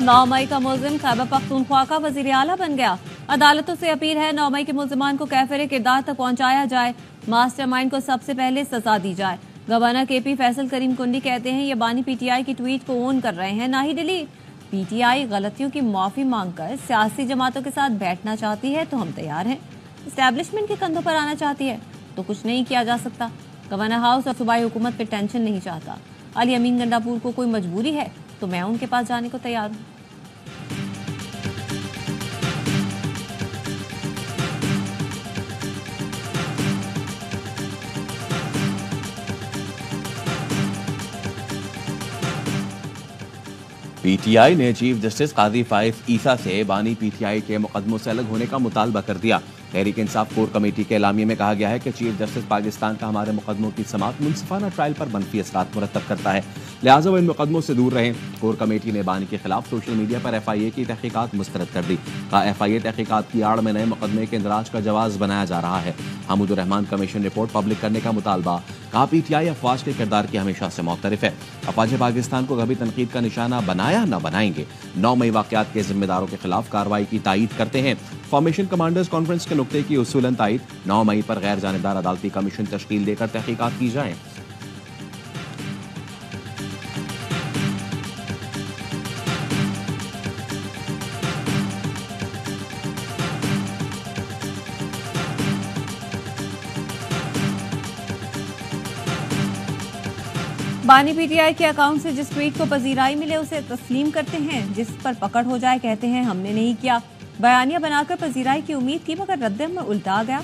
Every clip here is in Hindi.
9 मई का मुल्जिम खैबर पख्तूनख्वा का वजीर आला बन गया। अदालतों से अपील है 9 मई के मुल्जिमान को कैफिर किरदार तक पहुंचाया जाए। मास्टरमाइंड को सबसे पहले सजा दी जाए। गवर्नर केपी फैसल करीम कुंडी कहते हैं ये बानी पीटीआई की ट्वीट को ओन कर रहे हैं, ना ही डिलीट। पीटीआई गलतियों की माफी मांगकर सियासी जमातों के साथ बैठना चाहती है तो हम तैयार हैं। एस्टैब्लिशमेंट के कंधों पर आना चाहती है तो कुछ नहीं किया जा सकता। गवर्नर हाउस और सूबाई हुकूमत पे टेंशन नहीं चाहता। अली अमीन गंडापुर को कोई मजबूरी है तो मैं उनके पास जाने को तैयार हूँ। पीटीआई ने चीफ जस्टिस काजी फाइज ईसा से बानी पीटीआई के मुकदमों से अलग होने का मुतालबा कर दिया। तहरीक इंसाफ कोर कमेटी के एलामिये में कहा गया है कि चीफ जस्टिस पाकिस्तान का हमारे मुकदमों की समाअत मुनसिफाना ट्रायल पर मनफी असरात मुरतब करता है, लिहाजा वो इन मुकदमों से दूर रहें। कोर कमेटी ने बानी के खिलाफ सोशल मीडिया पर FIA की तहकीकात मुस्तरद कर दी। कहा FIA तहकीकात की आड़ में नए मुकदमे के इंदराज का जवाब बनाया जा रहा है। Hamidur Rahman commission report public करने का मुतालबा। कहा पीटीआई अफवाज के किरदार की हमेशा से मुख्तलिफ है। अफवाज पाकिस्तान को कभी तनकीद का निशाना बनाया न बनाएंगे। 9 मई वाकयात के जिम्मेदारों के खिलाफ कार्रवाई की तायीद करते हैं। फॉर्मेशन कमांडर्स कॉन्फ्रेंस के नुक्ते की उसूलन तायीद। 9 मई पर गैर जानिबदार अदालती कमीशन तश्कील देकर तहकीकात की जाए। बानी पीटीआई के अकाउंट से जिस ट्वीट को पजीराई मिले उसे तस्लीम करते हैं, जिस पर पकड़ हो जाए कहते हैं हमने नहीं किया। बयानिया बनाकर पजीराई की उम्मीद की मगर रद्दम में उल्टा आ गया।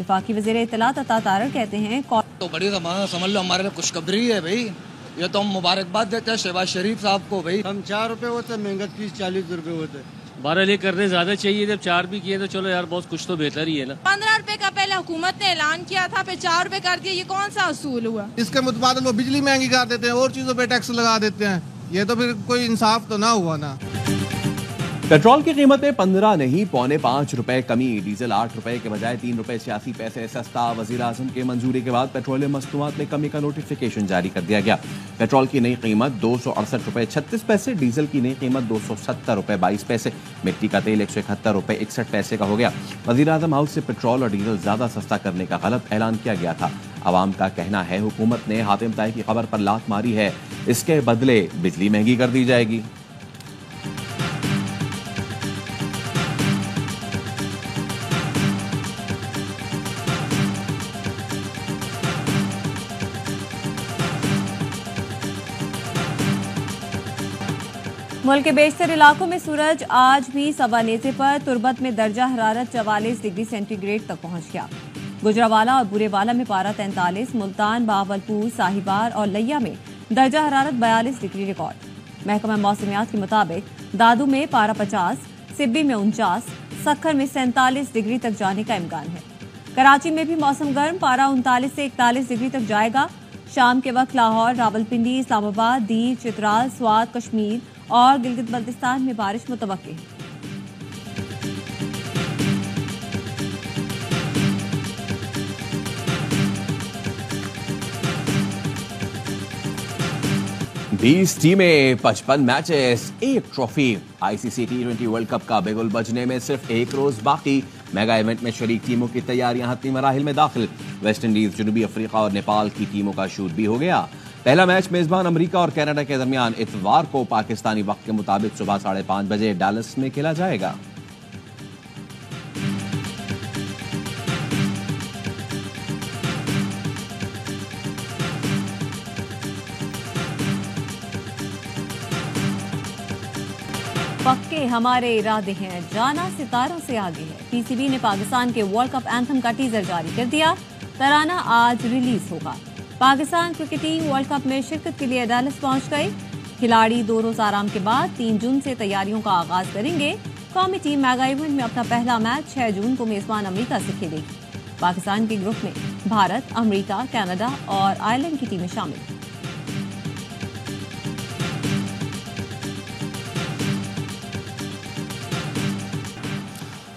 वफाकी वज़ीर इत्तलात अता तारर कहते हैं तो बड़ी समझ लो हमारे लिए खुशखबरी है भाई, ये तो हम मुबारकबाद देते हैं शहबाज शरीफ साहब को। भाई हम 4 रुपए होते, महंगा फीस 40 रुपए होते। 12 ले करने ज्यादा चाहिए, जब 4 भी किए तो चलो यार बहुत कुछ तो बेहतर ही है ना। 15 रुपए का पहले हुकूमत ने ऐलान किया था, फिर 4 रुपए कर दिया, ये कौन सा असूल हुआ? इसके मुतबादल वो बिजली महंगी कर देते हैं और चीजों पे टैक्स लगा देते हैं, ये तो फिर कोई इंसाफ तो ना हुआ ना। पेट्रोल की कीमत में 15 नहीं 4.25 रुपए कमी। डीजल 8 रुपए के बजाय 3 रुपए 86 पैसे सस्ता। वजीर आजम के मंजूरी के बाद पेट्रोलियम मस्तूआत में कमी का नोटिफिकेशन जारी कर दिया गया। पेट्रोल की नई कीमत 268 रुपए 36 पैसे, डीजल की नई कीमत 270 रुपए 22 पैसे, मिट्टी का तेल 171 रुपए 61 पैसे का हो गया। वजीर आजम हाउस से पेट्रोल और डीजल ज्यादा सस्ता करने का गलत ऐलान किया गया था। आवाम का कहना है हुकूमत ने हातिम ताई की खबर पर लात मारी है, इसके बदले बिजली महंगी कर दी जाएगी। मुल्क के बेशतर इलाकों में सूरज आज भी सवा नेज़े पर। तुर्बत में दर्जा हरारत 44 डिग्री सेंटीग्रेड तक पहुंच गया। गुजरावाला और बुरेवाला में पारा 43, मुल्तान, बावलपुर, साहिबार और लैया में दर्जा हरारत 42 डिग्री रिकॉर्ड। महकमा मौसमियात के मुताबिक दादू में पारा 50, सिब्बी में 49, सक्खर में 47 डिग्री तक जाने का इम्कान है। कराची में भी मौसम गर्म, पारा 39 से 41 डिग्री तक जाएगा। शाम के वक्त लाहौर, रावलपिंडी, इस्लामाबाद, दीव, चित्राल, स्वात, कश्मीर और गिलगित बल्तिस्तान में बारिश मुतवक्की है। बीस टीमें, 55 matches, 1 trophy. ICC T20 world cup का बिगुल बजने में सिर्फ 1 रोज बाकी। मेगा इवेंट में शरीक टीमों की तैयारियां हतमी मराहिल में दाखिल। वेस्ट इंडीज, जनूबी अफ्रीका और नेपाल की टीमों का शूट भी हो गया। पहला मैच मेजबान अमेरिका और कनाडा के दरमियान इतवार को पाकिस्तानी वक्त के मुताबिक सुबह 5:30 बजे डैलस में खेला जाएगा। पक्के हमारे इरादे हैं, जाना सितारों से आगे है। PCB ने पाकिस्तान के वर्ल्ड कप एंथम का टीजर जारी कर दिया। तराना आज रिलीज होगा। Pakistan cricket team world cup में शिरकत के लिए डैलस पहुंच गई। खिलाड़ी 2 रोज आराम के बाद 3 जून से तैयारियों का आगाज करेंगे। कौमी टीम मेगा इवेंट में अपना पहला मैच 6 जून को मेजबान अमेरिका से खेलेगी। पाकिस्तान के ग्रुप में भारत, अमेरिका, कनाडा और आयरलैंड की टीमें शामिल।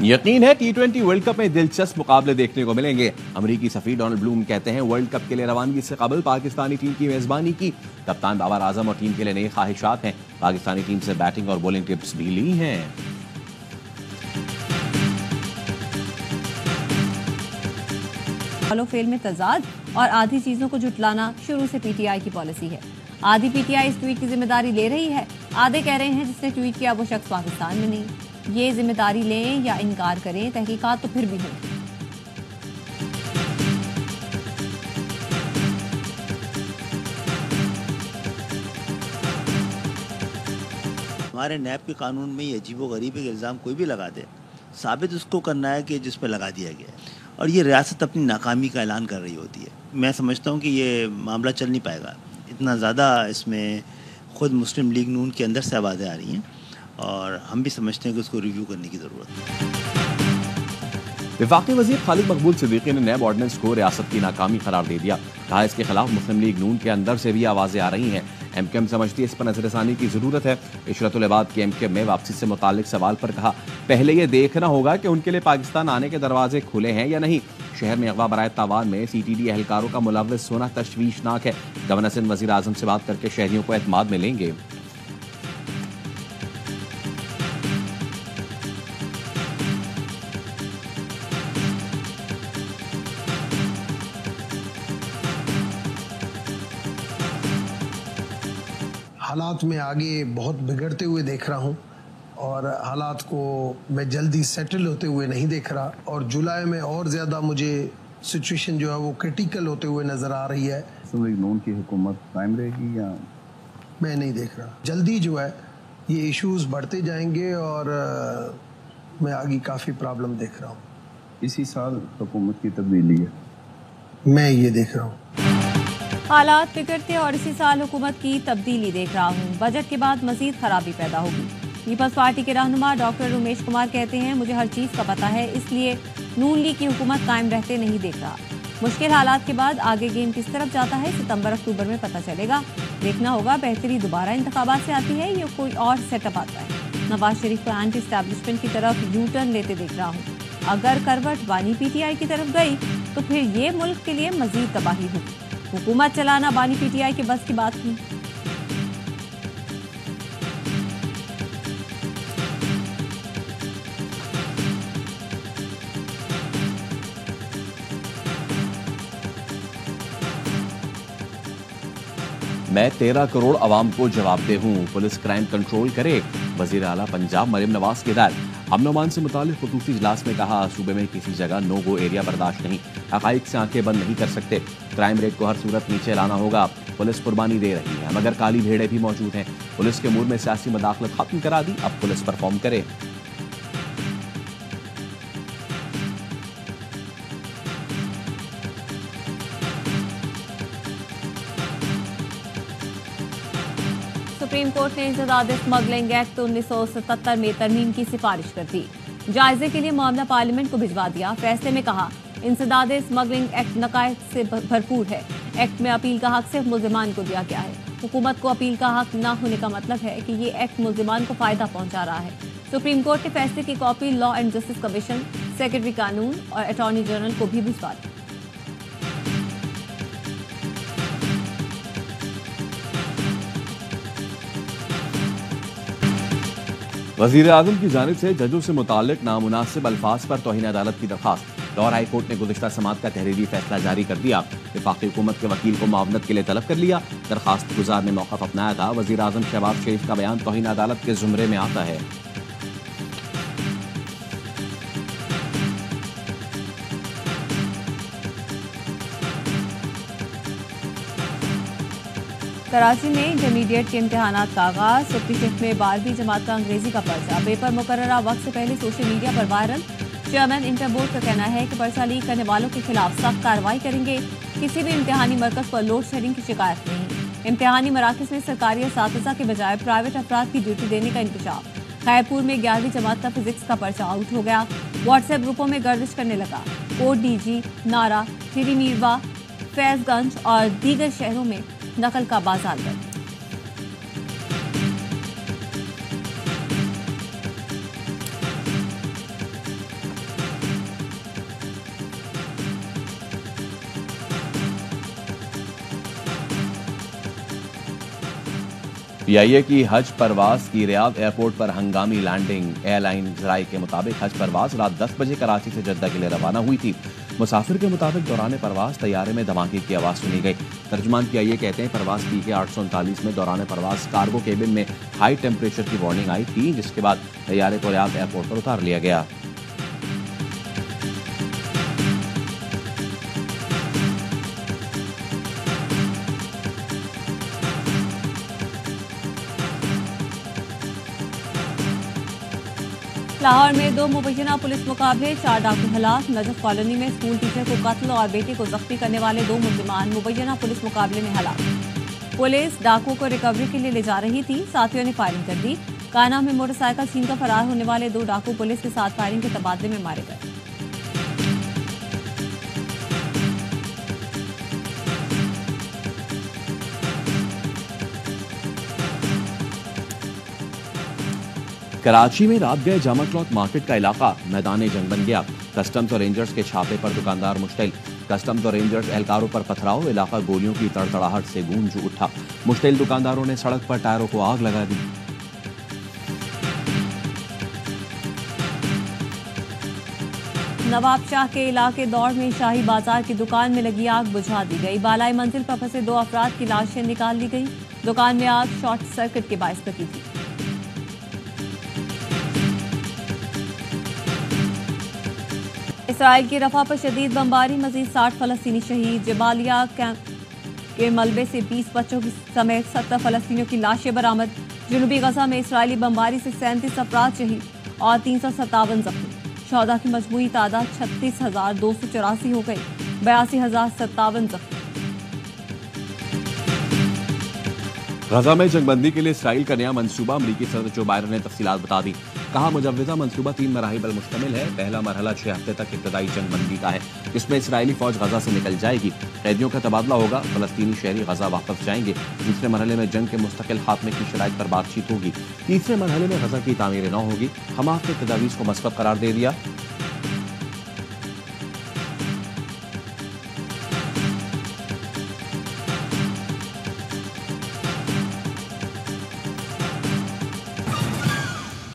यकीन है T20 वर्ल्ड कप में दिलचस्प मुकाबले देखने को मिलेंगे। अमेरिकी सफीर डोनाल्ड ब्लूम कहते हैं वर्ल्ड कप के लिए रवानगी से कबल पाकिस्तानी टीम की मेजबानी की। कप्तान बाबर आजम और टीम के लिए नई ख्वाहिशात हैं। पाकिस्तानी टीम से बैटिंग और बॉलिंग टिप्स भी ली हैं। फॉलो फेल में तजाद और आधी चीजों को जुटलाना शुरू से पीटीआई की पॉलिसी है। आधी पीटीआई इस ट्वीट की जिम्मेदारी ले रही है, आधे कह रहे हैं जिसने ट्वीट किया वो शख्स पाकिस्तान में नहीं। ये जिम्मेदारी लें या इनकार करें, तहकीकात तो फिर भी हों। हमारे नैब के कानून में ये अजीबोगरीबी के इल्ज़ाम कोई भी लगा दे, साबित उसको करना है कि जिस पर लगा दिया गया है, और ये रियासत अपनी नाकामी का ऐलान कर रही होती है। मैं समझता हूँ कि ये मामला चल नहीं पाएगा। इतना ज़्यादा इसमें ख़ुद मुस्लिम लीग नून के अंदर से आवाज़ें आ रही हैं और हम भी समझते हैं कि उसको रिव्यू करने की ज़रूरत है। वफाकी वज़ीर खालिद मकबूल सिद्दीकी ने नैब ऑर्डिनेंस को रियासत की नाकामी करार दे दिया। कहा इसके खिलाफ मुस्लिम लीग नून के अंदर से भी आवाज़ें आ रही हैं। एमकेएम समझती है इस पर नजरसानी की जरूरत है। इशरतुल इबाद के एमकेएम में वापसी से मुतालिक सवाल पर कहा पहले ये देखना होगा कि उनके लिए पाकिस्तान आने के दरवाजे खुले हैं या नहीं। शहर में अगवा बराए तावान में सीटीडी एहलकारों का मुलव्वस होना तशवीशनाक है। गवर्नर सिंध वज़ीर आज़म से बात करके शहरियों को एतमाद में लेंगे। हालात में आगे बहुत बिगड़ते हुए देख रहा हूँ और हालात को मैं जल्दी सेटल होते हुए नहीं देख रहा, और जुलाई में और ज़्यादा मुझे सिचुएशन जो है वो क्रिटिकल होते हुए नज़र आ रही है। नून की हुकूमत कायम रहेगी या मैं नहीं देख रहा। जल्दी जो है ये इश्यूज बढ़ते जाएंगे और मैं आगे काफ़ी प्रॉब्लम देख रहा हूँ। इसी साल हुकूमत की तब्दीली है, मैं ये देख रहा हूँ। हालात बिगड़ते और इसी साल हुकूमत की तब्दीली देख रहा हूँ। बजट के बाद मजीद खराबी पैदा होगी। पीपल्स पार्टी के रहनुमा डॉक्टर उमेश कुमार कहते हैं मुझे हर चीज़ का पता है, इसलिए नून लीग की हुकूमत कायम रहते नहीं देख रहा। मुश्किल हालात के बाद आगे गेम किस तरफ जाता है सितंबर अक्टूबर में पता चलेगा। देखना होगा बेहतरी दोबारा इंतखाबात से आती है या कोई और सेटअप आता है। नवाज शरीफ को एंटी एस्टैब्लिशमेंट की तरफ यू टर्न लेते देख रहा हूँ। अगर करवट बानी पीटीआई की तरफ गई तो फिर ये मुल्क के लिए मजीद तबाही होगी। हुकूमत चलाना बानी पीटीआई के बस की बात नहीं। मैं 13 करोड़ अवाम को जवाबदेह हूँ, पुलिस क्राइम कंट्रोल करे। वजीर आला पंजाब मरियम नवाज के दायर अमन अमान से मुतालिक खुसूसी इजलास में कहा सूबे में किसी जगह नो गो एरिया बर्दाश्त नहीं, हकाइक से आंखें बंद नहीं कर सकते। क्राइम रेट को हर सूरत नीचे लाना होगा। पुलिस कुर्बानी दे रही है मगर काली भेड़ें भी मौजूद हैं। पुलिस के मूड में सियासी मदाखलत खत्म करा दी, अब पुलिस परफॉर्म करे। सुप्रीम कोर्ट ने इंसदाद स्मगलिंग एक्ट 1977 में तरमीम की सिफारिश कर दी। जायजे के लिए मामला पार्लियामेंट को भिजवा दिया। फैसले में कहा इंसदाद स्मगलिंग एक्ट नकायद से भरपूर है। एक्ट में अपील का हक सिर्फ मुल्जिमान को दिया गया है। हुकूमत को अपील का हक न होने का मतलब है कि ये एक्ट मुल्जिमान को फायदा पहुंचा रहा है। सुप्रीम कोर्ट के फैसले की copy law and justice commission, secretary कानून और अटॉर्नी जनरल को भी भिजवा दी। वजीर आजम की जानिब से जजों से मुतालिक नामुनासिब अल्फाज पर तौहीन अदालत की दरखास्त। लाहौर हाई कोर्ट ने गुज़िश्ता समात का तहरीरी फैसला जारी कर दिया। वफाकी हुकूमत के वकील को मुआवनत के लिए तलब कर लिया। दरखास्त गुजार ने मौक़िफ़ अपनाया था। वजीर आजम शहबाज शरीफ का बयान तौहीन अदालत के जुमरे में आता है। कराची में इंटरमीडिएट के इम्तहानात का आगाज। सुप्रीम शिफ्ट में 12वीं जमात का अंग्रेजी का पर्चा। पेपर मुकर्ररा वक्त से पहले सोशल मीडिया पर वायरल। चेयरमैन इंटर बोर्ड का कहना है कि पर्चा लीक करने वालों के खिलाफ सख्त कार्रवाई करेंगे। किसी भी इम्तहानी मरकज पर लोड शेडिंग की शिकायत नहीं। इम्तहानी मराकज में सरकारी असातिज़ा के बजाय प्राइवेट अफराद की ड्यूटी देने का इंकशाफ। खैरपुर में 11वीं जमात का फिजिक्स का पर्चा आउट हो गया। व्हाट्सएप ग्रुपों में गर्दिश करने लगा। कोट डीजी, नारा, थिरी मीरवा, फैजगंज और दीगर शहरों में नकल का बाजार बंद। पीआईए की हज परवाज की रियाद एयरपोर्ट पर हंगामी लैंडिंग। एयरलाइन जराये के मुताबिक हज परवाज रात 10 बजे कराची से जद्दा के लिए रवाना हुई थी। मुसाफिर के मुताबिक दौरान परवाज तैयारे में धमाके की आवाज सुनी गई। तर्जुमान पीआईए कहते हैं परवाज PK 839 में दौरान परवाज कार्गो केबिन में हाई टेम्परेचर की वार्निंग आई थी, जिसके बाद तैयारे को रियाद एयरपोर्ट पर उतार लिया गया। लाहौर में 2 मुबैना पुलिस मुकाबले, 4 डाकू हलाक। नजफ कॉलोनी में स्कूल टीचर को कत्ल और बेटे को जख्मी करने वाले 2 मुलजिमान मुबैना पुलिस मुकाबले में हलाक। पुलिस डाकुओं को रिकवरी के लिए ले जा रही थी, साथियों ने फायरिंग कर दी। काना में मोटरसाइकिल छीनकर फरार होने वाले 2 डाकू पुलिस के साथ फायरिंग के तबादले में मारे गए। कराची में रात गए जामा क्लॉथ मार्केट का इलाका मैदान जंग बन गया। कस्टम्स और रेंजर्स के छापे पर दुकानदार मुश्तिल। कस्टम्स और रेंजर्स एहलकारों पर पथराव, इलाका गोलियों की तड़तड़ाहट से गूंज उठा। मुश्तिल दुकानदारों ने सड़क पर टायरों को आग लगा दी। नवाब शाह के इलाके दौड़ में शाही बाजार की दुकान में लगी आग बुझा दी गई। बालाई मंजिल पर फंसे 2 अफराद की लाशें निकाल ली गई। दुकान में आग शॉर्ट सर्किट के बायस लगी थी। इसराइल की रफा पर शदीद बमबारी, मजीद 60 फलस्तीनी शहीद। जबालिया कैंप के मलबे से 20 बच्चों की समेत 70 फलस्तीनियों की लाशें बरामद। जनूबी गजा में इसराइली बमबारी से 37 अफराद शहीद और 357 जख्मी। शौदा की मजमूई तादाद 36,284 हो गई, 82,057 जख्मी। गजा में जंगबंदी के लिए इसराइल का नया मंसूबा, अमरीकी सदर जो बाइडेन ने तफसीलात बता दी। कहा मुजव्वजा मंसूबा 3 मराहिल पर मुश्तमिल है। पहला मरहला 6 हफ्ते तक इब्तदाई जंगबंदी का है, जिसमें इसराइली फौज गजा से निकल जाएगी, कैदियों का तबादला होगा, फलस्तीनी शहरी गजा वापस जाएंगे। दूसरे मरहले में जंग के मुस्तकिल खात्मे की शराइत पर बातचीत होगी। तीसरे मरहले में गजा की तामीर नौ होगी। हमास ने तजावीज़ को मस्बत करार दे दिया।